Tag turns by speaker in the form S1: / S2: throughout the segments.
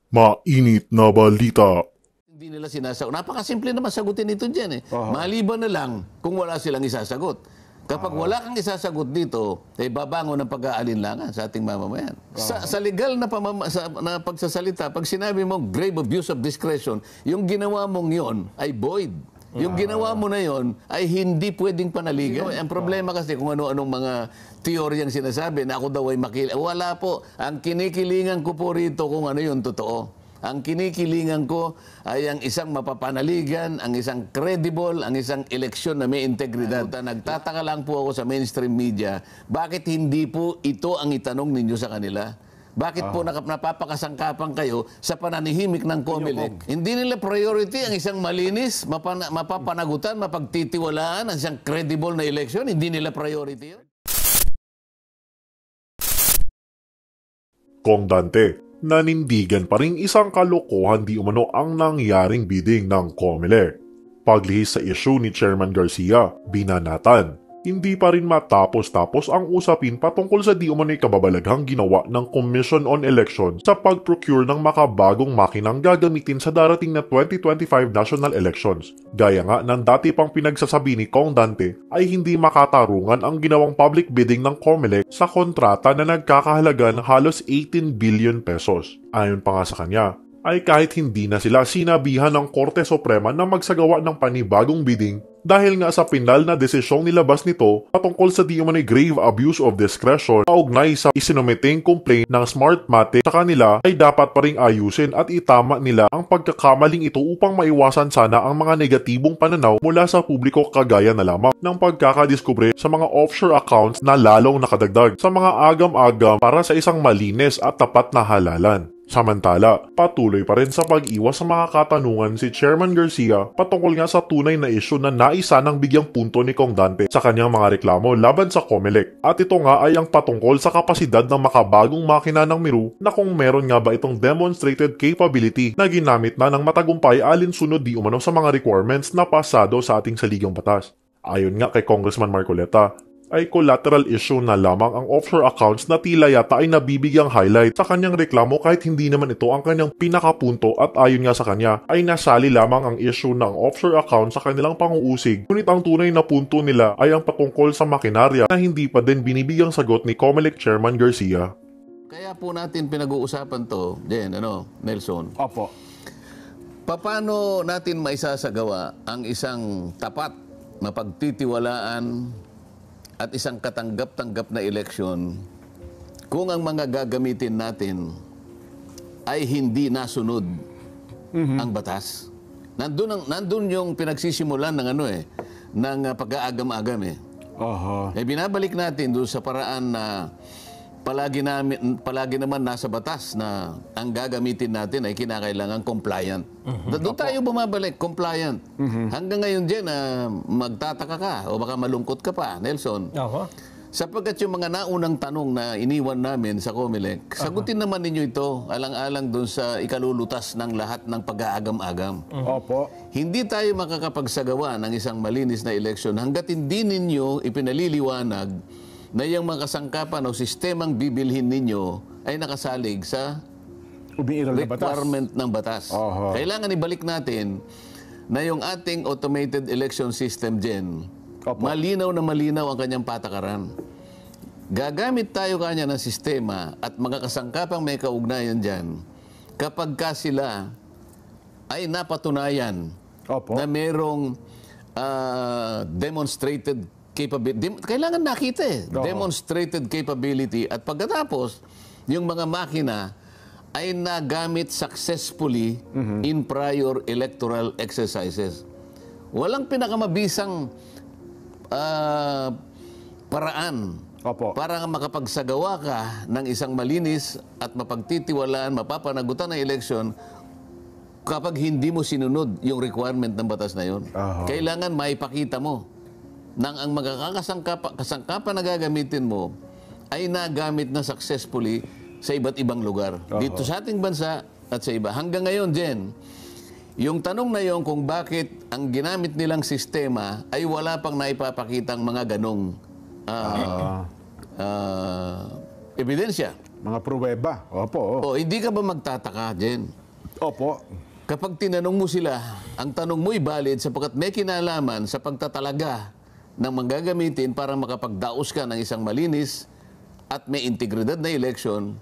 S1: Mainit na balita.
S2: Hindi nila sinasagot. Napakasimple naman sagutin ito dyan eh. Maliban na lang kung wala silang isasagot. Kapag wala kang isasagot dito, eh babangon ng pag-aalinlangan sa ating mamamayan. Sa legal na, na pagsasalita, pag sinabi mo grave abuse of discretion, yung ginawa mong yon ay void. Yung ginawa mo na yon ay hindi pwedeng panaligan. Ang problema kasi kung ano-anong mga teoryang sinasabi na ako daw ay wala po. Ang kinikilingan ko po rito kung ano yung totoo. Ang kinikilingan ko ay ang isang mapapanaligan, ang isang credible, ang isang eleksyon na may integridad. Nagtataka lang po ako sa mainstream media, bakit hindi po ito ang itanong ninyo sa kanila? Bakit po napapakasangkapan kayo sa pananihimik ng COMELEC? Hindi nila priority ang isang malinis, mapapanagutan, mapagtitiwalaan, ang isang credible na eleksyon? Hindi nila priority yun?
S1: Kong Dante, nanindigan pa rin isang kalokohan di umano ang nangyaring bidding ng COMELEC. Paglihis sa issue ni Chairman Garcia, binanatan. Hindi pa rin matapos-tapos ang usapin patungkol sa di umano'y kababalaghang ginawa ng Commission on Elections sa pag-procure ng makabagong makinang gagamitin sa darating na 2025 national elections. Gaya nga ng dati pang pinagsasabi ni Kong Dante ay hindi makatarungan ang ginawang public bidding ng COMELEC sa kontrata na nagkakahalaga ng halos 18 billion pesos. Ayon pa nga sa kanya, ay kahit hindi na sila sinabihan ng Korte Suprema na magsagawa ng panibagong bidding dahil nga sa pinal na desisyong nilabas nito patungkol sa di umano'y grave abuse of discretion kaugnay sa isinumiteng complaint ng Smartmatic sa kanila ay dapat pa ring ayusin at itama nila ang pagkakamaling ito upang maiwasan sana ang mga negatibong pananaw mula sa publiko kagaya na lamang ng pagkakadiskubre sa mga offshore accounts na lalong nakadagdag sa mga agam-agam para sa isang malinis at tapat na halalan. Samantala, patuloy pa rin sa pag-iwas sa mga katanungan si Chairman Garcia patungkol nga sa tunay na isyu na naisa ng bigyang punto ni Kong Dante sa kanyang mga reklamo laban sa COMELEC. At ito nga ay ang patungkol sa kapasidad ng makabagong makina ng Miru na kung meron nga ba itong demonstrated capability na ginamit na ng matagumpay alinsunod di umano sa mga requirements na pasado sa ating saligang batas. Ayon nga kay Congressman Marcoleta, ay collateral issue na lamang ang offshore accounts na tila yata ay nabibigyang highlight sa kanyang reklamo kahit hindi naman ito ang kanyang pinakapunto at ayon nga sa kanya ay nasali lamang ang issue ng offshore accounts sa kanilang panguusig. Ngunit ang tunay na punto nila ay ang patungkol sa makinarya na hindi pa din binibigyang sagot ni COMELEC Chairman Garcia.
S2: Kaya po natin pinag-uusapan to, Nelson.
S3: Opo.
S2: Paano natin maisasagawa ang isang tapat, mapagtitiwalaan at isang katanggap-tanggap na eleksyon kung ang mga gagamitin natin ay hindi nasunod ang batas? Nandun yung pinagsisimulan ng ng pag-aagam-agam eh. Binabalik natin doon sa paraan na palagi naman nasa batas na ang gagamitin natin ay kinakailangan compliant. Doon tayo bumabalik, compliant. Hanggang ngayon magtataka ka o baka malungkot ka pa, Nelson. Sapagkat yung mga naunang tanong na iniwan namin sa COMELEC, sagutin naman ninyo ito alang-alang doon sa ikalulutas ng lahat ng pag-aagam-agam. Hindi tayo makakapagsagawa ng isang malinis na eleksyon hanggat hindi ninyo ipinaliliwanag na yung mga kasangkapan o sistemang bibilhin ninyo ay nakasalig sa requirement ng batas. Kailangan ibalik natin na yung ating automated election system malinaw na malinaw ang kanyang patakaran. Gagamit tayo kanya ng sistema at mga kasangkapang may kaugnayan dyan kapag ka sila ay napatunayan na merong demonstrated capability. Kailangan nakita demonstrated capability at pagkatapos yung mga makina ay nagamit successfully in prior electoral exercises. Walang pinakamabisang paraan para makapagsagawa ka ng isang malinis at mapagtitiwalaan, mapapanagutan ng eleksyon kapag hindi mo sinunod yung requirement ng batas na yun. Kailangan maipakita mo nang ang mga kasangkapan na gagamitin mo ay nagamit na successfully sa iba't ibang lugar. Dito sa ating bansa at sa iba. Hanggang ngayon, yung tanong na yon kung bakit ang ginamit nilang sistema ay wala pang naipapakitang mga ganong ebidensya.
S3: Mga pruweba. Opo.
S2: O, hindi ka ba magtataka, Jen?
S3: Opo.
S2: Kapag tinanong mo sila, ang tanong mo'y valid sapagkat may kinalaman sa pagtatalaga ng manggagamitin para makapagdaos ka ng isang malinis at may integridad na eleksyon,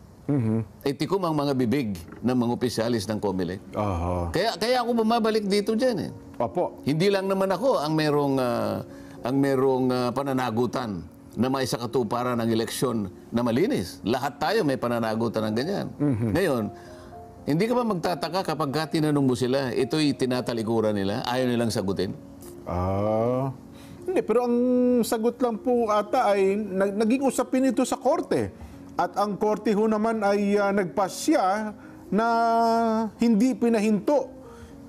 S2: tikom ang mga bibig ng mga opisyalis ng COMELEC.
S3: Aha.
S2: Kaya ako bumabalik dito dyan.
S3: Opo.
S2: Hindi lang naman ako ang merong pananagutan na may sakatuparan ng eleksyon na malinis. Lahat tayo may pananagutan ng ganyan. Ngayon, hindi ka ba magtataka kapag tinanong mo sila, ito'y tinatalikuran nila, ayaw nilang sagutin?
S3: Hindi, pero ang sagot lang po ata ay naging usapin ito sa korte. At ang korte ho naman ay nagpasya na hindi pinahinto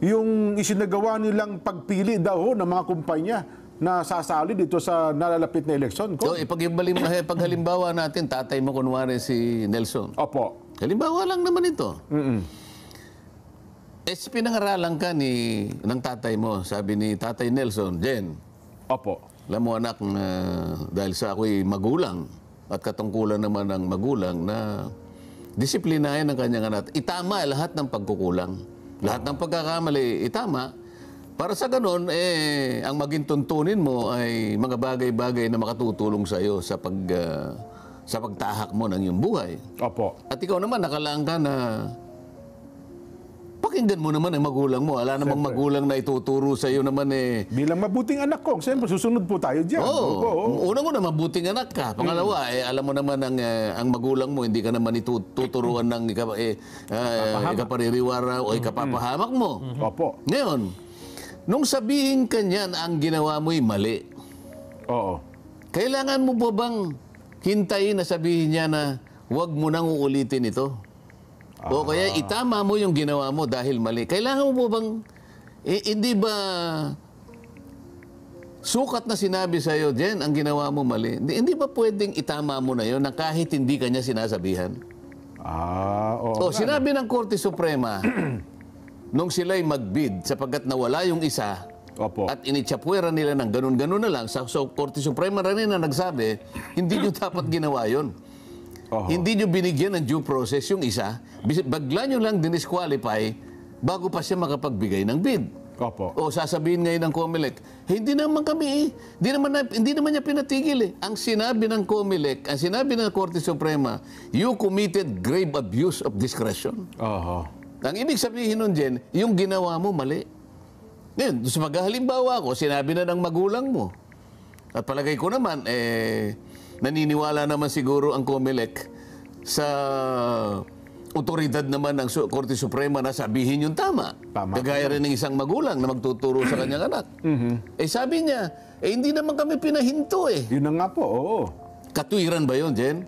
S3: yung isinagawa nilang pagpili daw ho ng mga kumpanya na sasali dito sa nalalapit na eleksyon.
S2: So, pag halimbawa natin, tatay mo kunwari si Nelson.
S3: Opo.
S2: Halimbawa lang naman ito. Pinangaralan ka ng tatay mo, sabi ni Tatay Nelson, Jen,
S3: Opo.
S2: alam mo anak, dahil sa ako'y magulang at katungkulan naman ng magulang na disiplinahin ang kanyang anak. Itama lahat ng pagkukulang. Lahat ng pagkakamali, itama. Para sa ganon, ang maging tuntunin mo ay mga bagay-bagay na makatutulong sa iyo sa pagtahak mo ng iyong buhay.
S3: Opo.
S2: At ikaw naman, nakalaan ka na pakinggan mo naman ang magulang mo. Wala namang magulang na ituturo sa iyo naman
S3: Bilang mabuting anak ko, siyempre susunod po tayo dyan.
S2: Oo. Una mo na mabuting anak ka. Pangalawa, alam mo naman ang magulang mo, hindi ka naman ituturuan ng ikapaririwara o ikapapahamak mo.
S3: Opo.
S2: Ngayon, nung sabihin ka niyan, ang ginawa mo'y mali.
S3: Oo.
S2: Kailangan mo ba bang hintayin na sabihin niya na huwag mo nang uulitin ito? O kaya itama mo yung ginawa mo dahil mali. Kailangan mo ba bang, hindi ba sukat na sinabi sa iyo, Jen, ang ginawa mo mali? Hindi ba pwedeng itama mo na yun na kahit hindi ka niya sinasabihan?
S3: Oo.
S2: Sinabi ng Korte Suprema, nung sila'y magbid sapagkat nawala yung isa,
S3: Opo.
S2: at initsapwera nila ng ganun-ganun na lang, so Korte Suprema rin na nagsabi, hindi nyo dapat ginawa yun. Hindi nyo binigyan ng due process yung isa, bagla nyo lang dinisqualify bago pa siya makapagbigay ng bid.
S3: Opo.
S2: O sasabihin ngayon ng COMELEC, hindi naman kami hindi naman niya pinatigil Ang sinabi ng COMELEC, ang sinabi ng Korte Suprema, you committed grave abuse of discretion. Ang ibig sabihin nun, Jen, yung ginawa mo mali. Ngayon, sa maghalimbawa ko, sinabi na ng magulang mo. At palagay ko naman, naniniwala naman siguro ang COMELEC sa otoridad naman ng Korte Suprema na sabihin yung tama. Kagaya rin ng isang magulang na magtuturo sa kanyang anak. Sabi niya, hindi naman kami pinahinto
S3: Yun na nga po, oo.
S2: Katuwiran ba yun, Jen?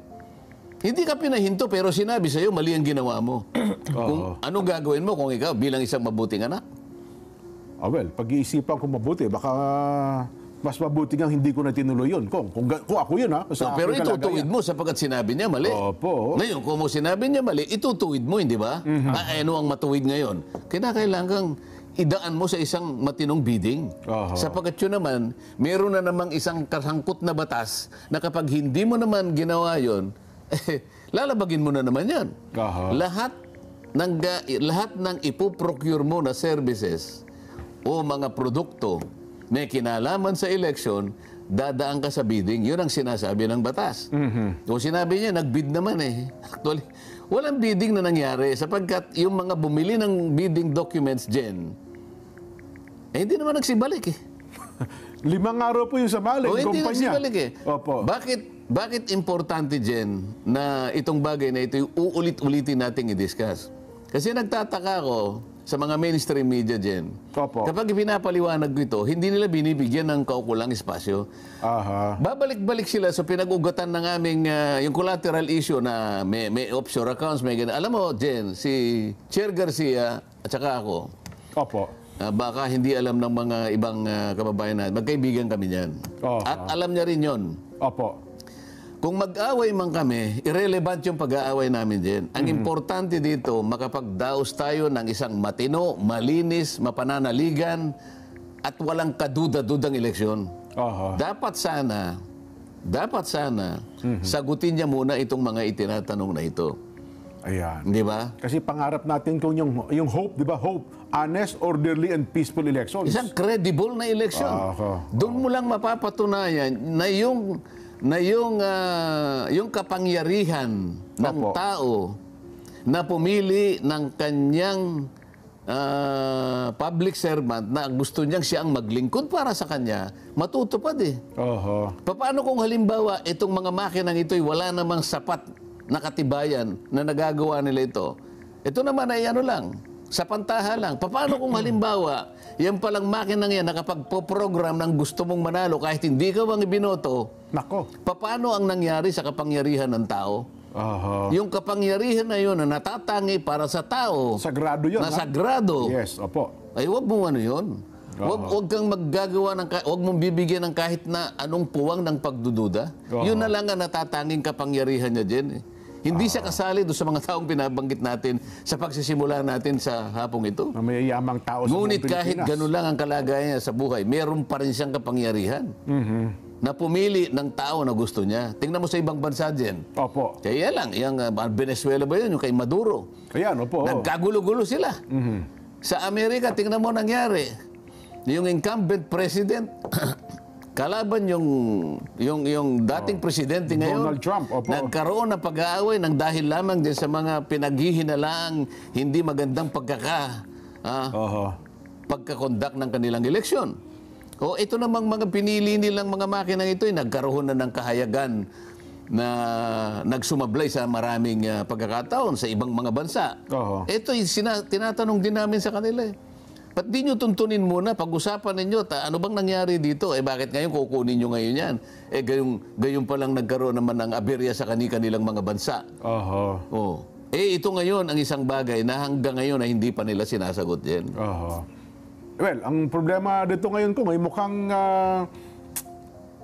S2: Hindi ka pinahinto pero sinabi sa'yo, mali ang ginawa mo. Kung anong gagawin mo kung ikaw bilang isang mabuting anak?
S3: Pag-iisipan ko mabuti, baka mas mabuti nga hindi ko na tinuloy yun. Kung ako yun,
S2: pero itutuwid mo sapagkat sinabi niya mali.
S3: Opo.
S2: Ngayon, kung sinabi niya mali, itutuwid mo, hindi ba? Ano ang matuwid ngayon? Kailangan idaan mo sa isang matinong bidding. Sapagkat yun naman, meron na namang isang kasangkot na batas na kapag hindi mo naman ginawa yun, lalabagin mo na naman yan. Lahat ng ipoprocure mo na services o mga produkto may kinalaman sa eleksyon, dadaan ka sa bidding. Yun ang sinasabi ng batas. Kung sinabi niya, nag-bid naman Actually, walang bidding na nangyari sapagkat yung mga bumili ng bidding documents, Jen, hindi naman nagsibalik
S3: 5 araw po yung sa balik,
S2: hindi
S3: kumpanya.
S2: nagsibalik
S3: Opo.
S2: Bakit importante, Jen, na itong bagay na ito yung uulit-ulitin nating i-discuss? Kasi nagtataka ako sa mga mainstream media, Jen.
S3: Opo.
S2: Kapag pinapaliwanag ko ito, hindi nila binibigyan ng kaukulang espasyo. Babalik-balik sila sa pinag-ugatan ng aming yung collateral issue na may offshore accounts, may ganun. Alam mo, Jen, si Chair Garcia at saka ako,
S3: Opo.
S2: baka hindi alam ng mga ibang kababayan natin, magkaibigan kami niyan. At alam niya rin yon.
S3: Opo.
S2: Kung mag-away man kami, irrelevant yung pag-aaway namin din. Ang importante dito, makapagdaos tayo ng isang matino, malinis, mapananaligan, at walang kaduda-dudang eleksyon. Dapat sana, dapat sana sagutin niya muna itong mga itinatanong na ito.
S3: Ayan.
S2: Di ba?
S3: Kasi pangarap natin kung yung hope, di ba? Hope, honest, orderly, and peaceful elections.
S2: Isang credible na eleksyon. Doon mo lang mapapatunayan na yung kapangyarihan ng tao na pumili ng kanyang public servant na gusto niyang siya ang maglingkod para sa kanya, matutupad eh. Paano kung halimbawa itong mga makinang ito'y wala namang sapat na katibayan na nagagawa nila ito? Ito naman ay ano lang, sa pantaha lang. Paano kung halimbawa, yan palang makinang yan nakapagpo-program ng gusto mong manalo kahit hindi ka bang ibinoto,
S3: Nako.
S2: paano ang nangyari sa kapangyarihan ng tao? Yung kapangyarihan na yun na natatangi para sa tao.
S3: Sagrado yun.
S2: Na sagrado.
S3: Yes, opo.
S2: Ay wag mo ano yun. Wag kang maggagawa wag mong bibigyan ng kahit na anong puwang ng pagdududa. Yun na lang ang natatanging kapangyarihan niya dyan eh. Hindi siya kasali doon sa mga taong binabanggit natin sa pagsisimula natin sa hapong ito.
S3: Na may yamang tao sa
S2: Ngunit
S3: buong
S2: kahit
S3: Pilipinas.
S2: ganun lang ang kalagayan niya sa buhay, meron pa rin siyang kapangyarihan na pumili ng tao na gusto niya. Tingnan mo sa ibang bansa dyan.
S3: Opo.
S2: Kaya lang, yung Venezuela ba yun? Yung kay Maduro.
S3: Ayan, opo.
S2: Nagkagulo-gulo sila. Sa Amerika, tingnan mo nangyari. Yung incumbent president, kalaban yung dating presidente ngayon.
S3: Donald Trump, opo.
S2: Nagkaroon ng pag-aaway ng dahil lamang din sa mga pinaghihinalaang hindi magandang pagkakondak ng kanilang eleksyon. O ito namang mga pinili nilang mga makinang ito ay nagkaroon na ng kahayagan na nagsumablay sa maraming pagkakataon sa ibang mga bansa. Ito yung tinatanong din namin sa kanila eh. Ba't di nyo tuntunin muna, pag-usapan ninyo, ano bang nangyari dito? Bakit ngayon kukunin nyo ngayon yan? Gayon palang nagkaroon naman ng aberya sa kanilang mga bansa. Ito ngayon ang isang bagay na hanggang ngayon na hindi pa nila sinasagot yan.
S3: Well, ang problema dito ngayon ko, may mukhang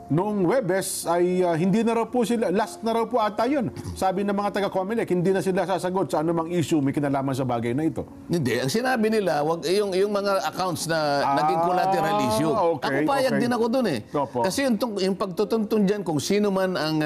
S3: noong Webes ay hindi na raw po sila, last na raw po ata yun. Sabi ng mga taga-Comelec, hindi na sila sasagot sa anumang issue may kinalaman sa bagay na ito.
S2: Hindi, ang sinabi nila, wag yung mga accounts na naging collateral issue.
S3: Okay,
S2: ako payag din ako dun eh.
S3: Opo.
S2: Kasi yung pagtutuntun diyan kung sino man ang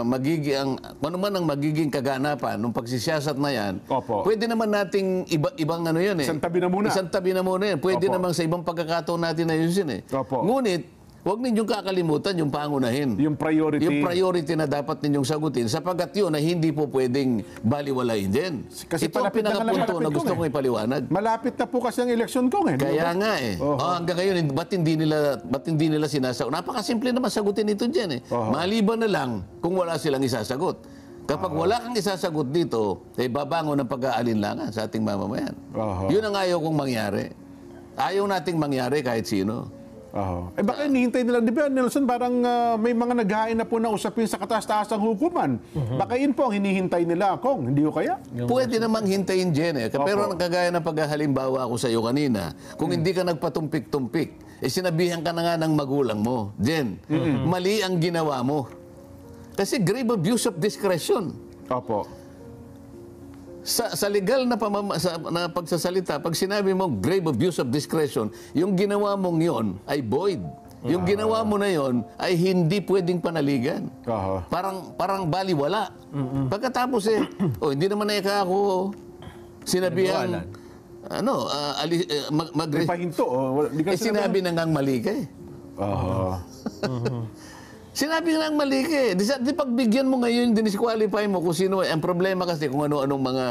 S2: magiging ano man ang magiging kaganapan ng pagsisiyasat na yan.
S3: Opo.
S2: Pwede naman nating ibang ano yan eh.
S3: Isang tabi na muna.
S2: Isang tabi na muna yan. Pwede
S3: Opo.
S2: namang sa ibang pagkakataon natin ayusin eh.
S3: Opo.
S2: Ngunit huwag ninyong kakalimutan yung pangunahin.
S3: Yung priority.
S2: Yung priority na dapat ninyong sagutin sapagkat yun ay hindi po pwedeng baliwalain din.
S3: Kasi
S2: ito ang
S3: palapit na
S2: pinakapunto na gusto kong ipaliwanag.
S3: Malapit na po kasi ang eleksyon ko ngayon.
S2: Kaya nga eh. Hanggang ngayon, ba't hindi nila sinasagot? Napakasimple naman sagutin ito dyan eh. Maliban na lang kung wala silang isasagot. Kapag wala kang isasagot dito, babangon ng pag-aalinlangan sa ating mamamayan. Yun ang ayaw kong mangyari. Ayaw nating mangyari kahit sino.
S3: Baka hinihintay nila, di ba Nelson, parang may mga naghain na po na usapin sa kataas-taasang hukuman. Baka yun po ang hinihintay nila, Kong. Hindi ko kaya?
S2: Pwede namang hintayin, Jen. Pero kagaya ng paghahalimbawa ko sa iyo kanina, kung hindi ka nagpatumpik-tumpik, sinabihan ka na nga ng magulang mo, Jen, mali ang ginawa mo. Kasi grave abuse of discretion.
S3: Opo.
S2: Sa legal na pagsasalita, pag sinabi mo grave abuse of discretion, yung ginawa mong yon ay void. Yung ginawa mo na yon ay hindi pwedeng panaligan. Parang baliwala. Pagkatapos hindi naman na ako sinabihan
S3: Pahinto.
S2: sinabi na ngang mali ka eh. Sinabi nga ang mali ka eh. Di pagbigyan mo ngayon, dinisqualify mo kung sino. Ang problema kasi kung ano-anong mga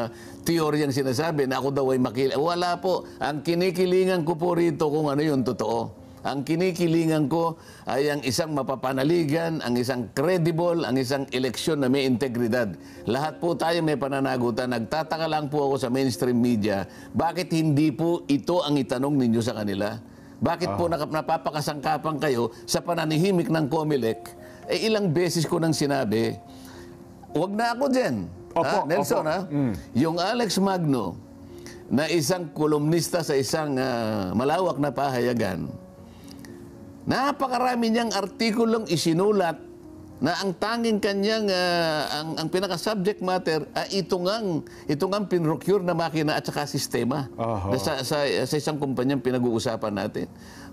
S2: teoryang sinasabi na ako daw ay wala po. Ang kinikilingan ko po rito kung ano yung totoo. Ang kinikilingan ko ay ang isang mapapanaligan, ang isang credible, ang isang eleksyon na may integridad. Lahat po tayo may pananagutan. Nagtataka lang po ako sa mainstream media, bakit hindi po ito ang itanong ninyo sa kanila? Bakit po napapakasangkapan kayo sa pananihimik ng Comelec? Ilang beses ko nang sinabi, wag na ako dyan. Nelson, yung Alex Magno, na isang kolumnista sa isang malawak na pahayagan, napakarami niyang artikulong isinulat na ang tanging kanyang ang pinaka-subject matter ay ito ngang pinrocure na makina at saka sistema sa isang kumpanyang pinag-uusapan natin.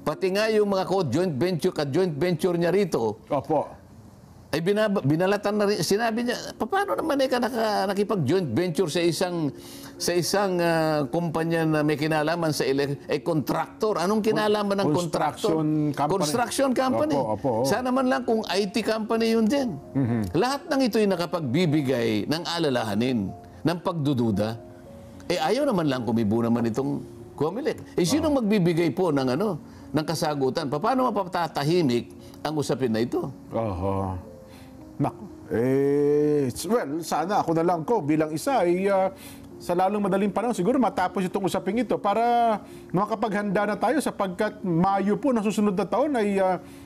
S2: Pati nga yung mga joint venture niya rito, ay binalatan na rin. Sinabi niya, paano naman ka nakipag-joint venture sa isang kumpanya na may kinalaman sa contractor? Anong kinalaman ng contractor? Construction company. Sana man lang kung IT company yun din. Lahat ng ito'y nakapagbibigay ng alalahanin, ng pagdududa. Ayaw naman lang kumibo naman itong COMELEC. Sinong magbibigay po ng kasagutan? Paano mapatatahimik ang usapin na ito?
S3: Well, sana ako na lang ko bilang isa ay sa lalong madaling panahon siguro matapos itong usaping ito para makapaghanda na tayo sapagkat Mayo po ng susunod na taon ay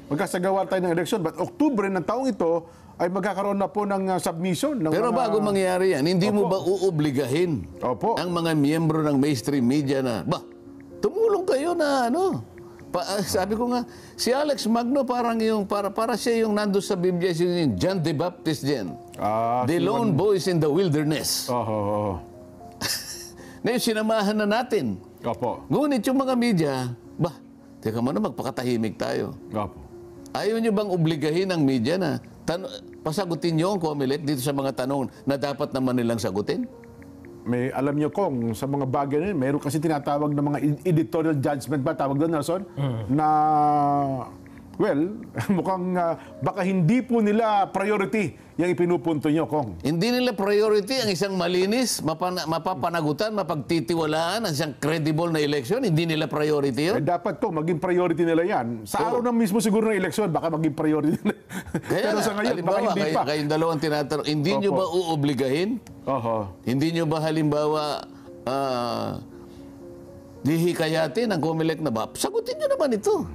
S3: magkasagawa tayo ng eleksyon. But Oktubre ng taong ito ay magkakaroon na po ng submission.
S2: Pero bago mangyari yan, hindi mo ba uuobligahin ang mga miyembro ng mainstream media na, tumulong kayo na sabi ko nga, si Alex Magno para siya yung nando sa Biblia, yung John the Baptist din. The lone voice in the wilderness. Ngayon, sinamahan na natin. Ngunit yung mga media, teka muna, magpakatahimik tayo. Ayaw nyo bang obligahin ang media na pasagutin nyo ang COMELEC dito sa mga tanong na dapat naman nilang sagutin?
S3: Alam niyo kung sa mga bagay na yun, meron kasi tinatawag na mga editorial judgment ba, tawag doon, Nelson? Na, mukhang baka hindi po nila priority yung ipinupunto niyo, Kong.
S2: Hindi nila priority ang isang malinis, mapapanagutan, mapagtitiwalaan, ang isang credible na eleksyon. Hindi nila priority yun.
S3: Dapat to, maging priority nila yan. Sa araw na mismo siguro ng eleksyon, baka maging priority nila. Pero sa ngayon, baka hindi pa.
S2: Kayong dalawang tinatanong, hindi nyo ba uuobligahin? Hindi nyo ba halimbawa dihikayatin ang COMELEC na sagutin nyo naman ito.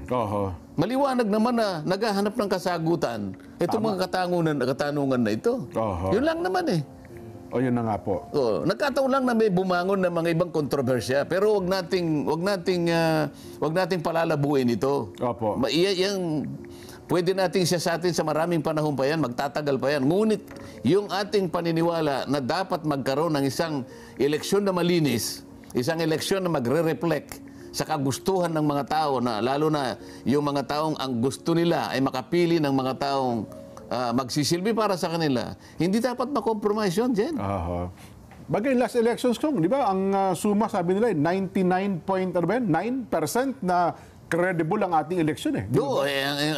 S2: Maliwanag naman na naghahanap ng kasagutan itong mga katanungan na ito. Yun lang naman
S3: yun na nga po.
S2: Nagkataon lang na may bumangon ng mga ibang kontrobersya, pero wag nating palalabuin ito. Pwede nating siya sa atin sa maraming panahon pa yan, magtatagal pa yan. Ngunit yung ating paniniwala na dapat magkaroon ng isang eleksyon na malinis, isang eleksyon na magre-reflect sa kagustuhan ng mga tao, na lalo na yung mga taong ang gusto nila ay makapili ng mga taong magsisilbi para sa kanila, hindi dapat makompromise yun, Jen.
S3: Bagay, last elections, Kong, di ba? Ang suma, sabi nila, 99.9% na credible ang ating eleksyon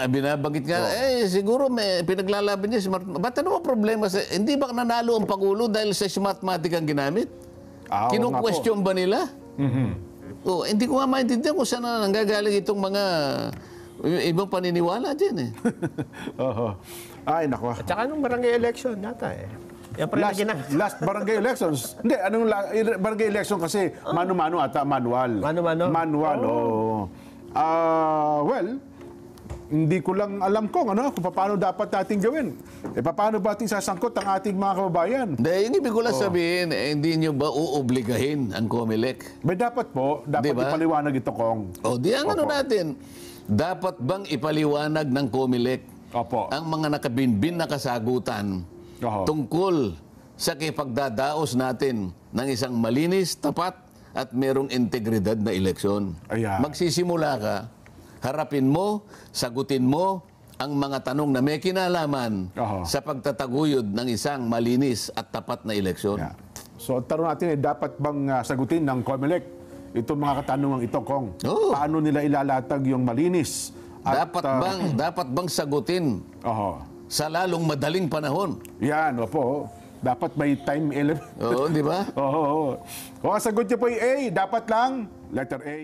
S2: binabanggit nga, siguro may pinaglalaban niya smart. Ba't ano ang problema? Hindi ba nanalo ang Pangulo dahil sa Smartmatic ang ginamit? Kinu-question ba nila? Hindi ko nga maintindihan kung saan nanggagaling itong mga ibang paniniwala dyan
S3: Ay, nako.
S4: At saka nung barangay election yata
S3: Last barangay elections. Hindi, barangay election kasi mano-mano ata, manual. Manual, hindi ko lang alam kung paano dapat natin gawin. Paano ba ating sasangkot ang ating mga kababayan?
S2: Yung ibig ko lang sabihin, hindi nyo ba uuobligahin ang COMELEC?
S3: Dapat ipaliwanag ito, Kong.
S2: Natin, dapat bang ipaliwanag ng COMELEC ang mga nakabinbin na kasagutan tungkol sa kipagdadaos natin ng isang malinis, tapat, at merong integridad na eleksyon? Magsisimula ka, harapin mo, sagutin mo ang mga tanong na may kinalaman sa pagtataguyod ng isang malinis at tapat na eleksyon.
S3: So, tanong natin dapat bang sagutin ng COMELEC itong mga katanungan ito, Kong? Paano nila ilalatag yung malinis? At,
S2: dapat bang sagutin sa lalong madaling panahon?
S3: Yan, dapat may time element.
S2: Di ba?
S3: Kung ang sagot niyo po ay A, dapat lang letter A.